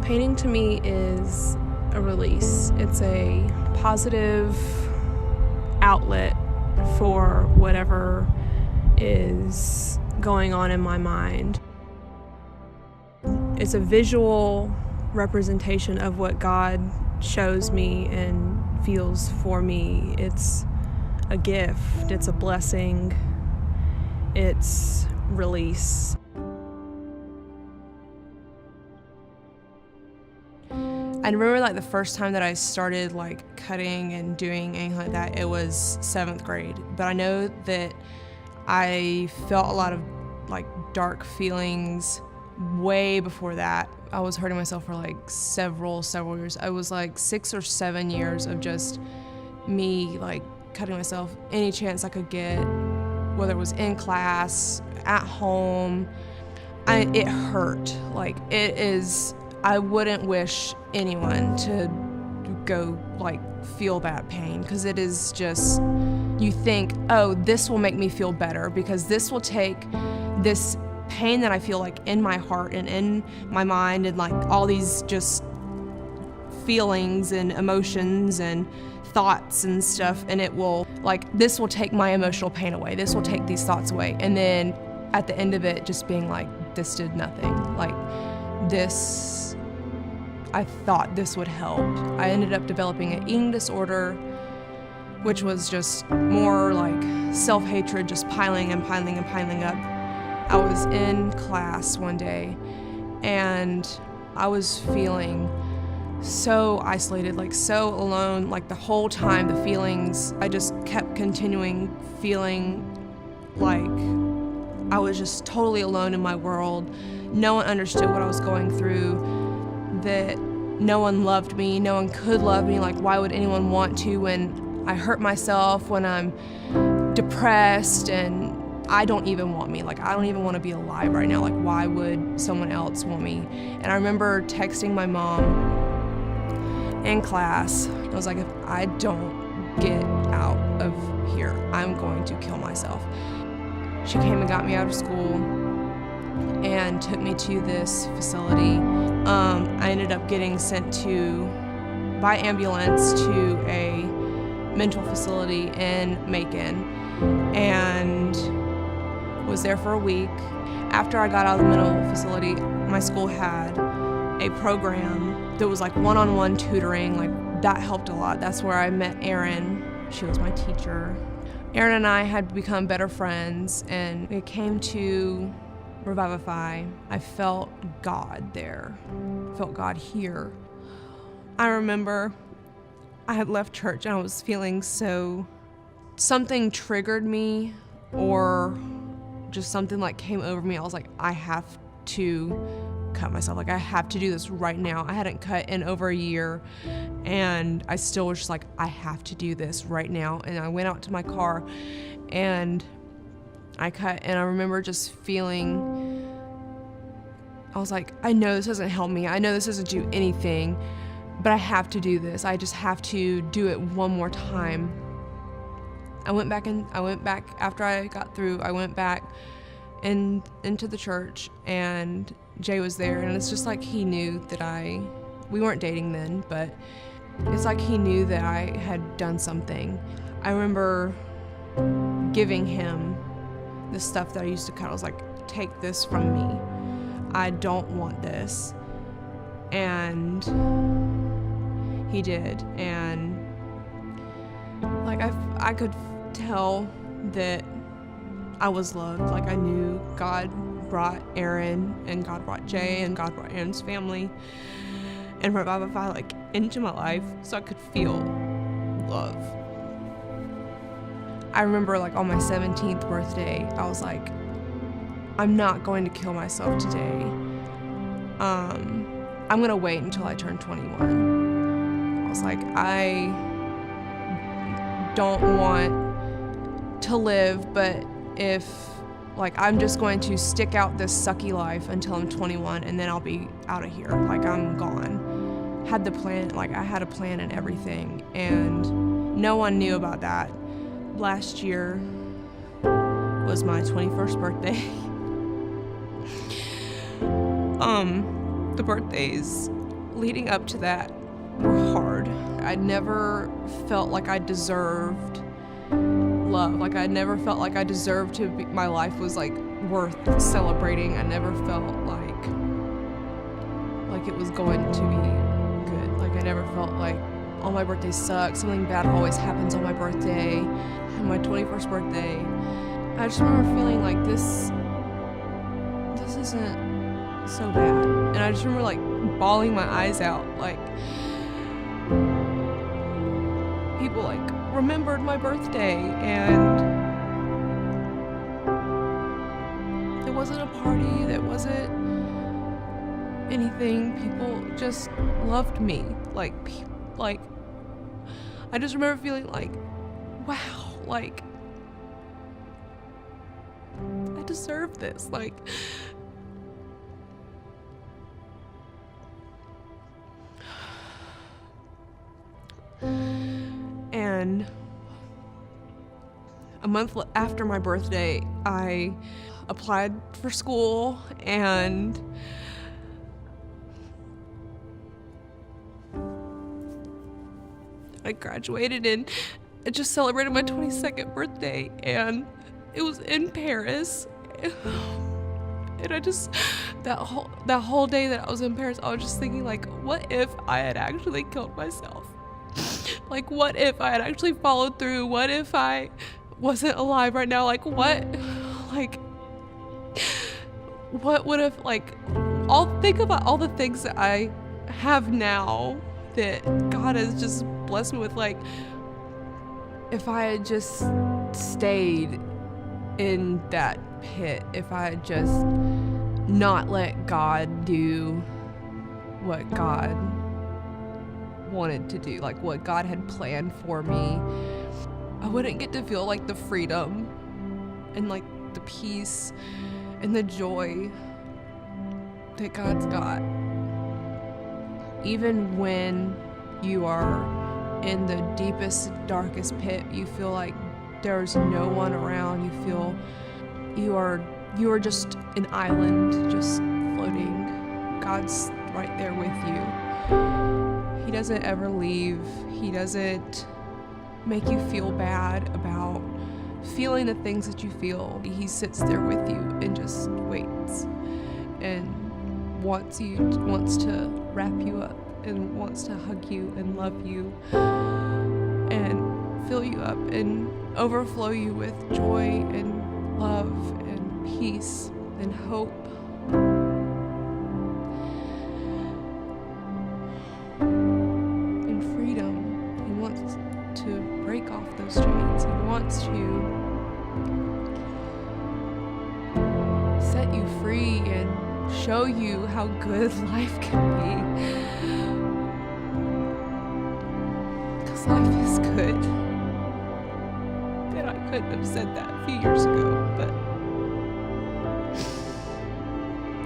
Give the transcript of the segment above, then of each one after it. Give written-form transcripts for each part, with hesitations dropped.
Painting to me is a release. It's a positive outlet for whatever is going on in my mind. It's a visual representation of what God shows me and feels for me. It's a gift, it's a blessing, it's release. I remember like the first time that I started like cutting and doing anything like that, it was 7th grade. But I know that I felt a lot of like dark feelings way before that. I was hurting myself for like several years. I was like 6 or 7 years of just me like cutting myself any chance I could get, whether it was in class, at home. It hurt. Like it is, I wouldn't wish anyone to go like feel that pain, because it is just, you think, oh, this will make me feel better because this will take this pain that I feel like in my heart and in my mind and like all these just feelings and emotions and thoughts and stuff, and it will like, this will take my emotional pain away, this will take these thoughts away. And then at the end of it just being like, this did nothing. Like this, I thought this would help. I ended up developing an eating disorder, which was just more like self-hatred, just piling and piling and piling up. I was in class one day and I was feeling so isolated, like so alone, like the whole time, the feelings, I just kept continuing feeling like I was just totally alone in my world. No one understood what I was going through, that no one loved me, no one could love me. Like, why would anyone want to when I hurt myself, when I'm depressed, and I don't even want me. Like, I don't even want to be alive right now. Like, why would someone else want me? And I remember texting my mom in class. I was like, if I don't get out of here, I'm going to kill myself. She came and got me out of school and took me to this facility. I ended up getting sent by ambulance to a mental facility in Macon and was there for a week. After I got out of the mental facility, my school had a program that was like one-on-one tutoring. Like, that helped a lot. That's where I met Erin. She was my teacher. Erin and I had become better friends, and it came to Revivify. I felt God there. I felt God here. I remember I had left church and I was feeling something triggered me, or just something like came over me. I was like, I have to cut myself. Like, I have to do this right now. I hadn't cut in over a year and I still was just like, I have to do this right now. And I went out to my car and I cut, and I remember just feeling, I was like, I know this doesn't help me. I know this doesn't do anything, but I have to do this. I just have to do it one more time. I went back after I got through. I went back into the church, and Jay was there, and it's just like he knew that we weren't dating then, but it's like he knew that I had done something. I remember giving him the stuff that I used to cut. I was like, take this from me. I don't want this. And he did. And like I could tell that I was loved. Like, I knew God brought Erin, and God brought Jay, and God brought Erin's family and Revivify like into my life so I could feel love. I remember like on my 17th birthday, I was like, I'm not going to kill myself today. I'm gonna wait until I turn 21. I was like, I don't want to live, but if like, I'm just going to stick out this sucky life until I'm 21, and then I'll be out of here. Like, I'm gone. Had the plan, like I had a plan and everything, and no one knew about that. Last year was my 21st birthday. The birthdays leading up to that were hard. I never felt like I deserved love. Like I never felt like I deserved to be, my life was like worth celebrating. I never felt like it was going to be good. Like I never felt like, oh, my birthday sucks. Something bad always happens on my birthday, my 21st birthday. I just remember feeling like this isn't so bad. And I just remember like bawling my eyes out, like people like remembered my birthday, and it wasn't a party, that wasn't anything. People just loved me. Like I just remember feeling like, wow, like I deserve this. Like and a month after my birthday, I applied for school, and I graduated, and I just celebrated my 22nd birthday, and it was in Paris. And I just, that whole day that I was in Paris, I was just thinking, like, what if I had actually killed myself? Like, what if I had actually followed through? What if I wasn't alive right now? Like, what would have, like, I'll think about all the things that I have now that God has just blessed me with. Like, if I had just stayed in that pit, if I had just not let God do what God wanted to do, like what God had planned for me, I wouldn't get to feel like the freedom and like the peace and the joy that God's got. Even when you are in the deepest, darkest pit, you feel like there's no one around. You feel you are just an island, just floating. God's right there with you. He doesn't ever leave. He doesn't make you feel bad about feeling the things that you feel. He sits there with you and just waits and wants to wrap you up and wants to hug you and love you and fill you up and overflow you with joy and love and peace and hope. And freedom. He wants to break off those chains. He wants to set you free and show you how good life can be. Because life is good. And I couldn't have said that a few years ago, but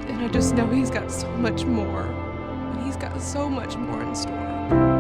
and I just know He's got so much more. And He's got so much more in store.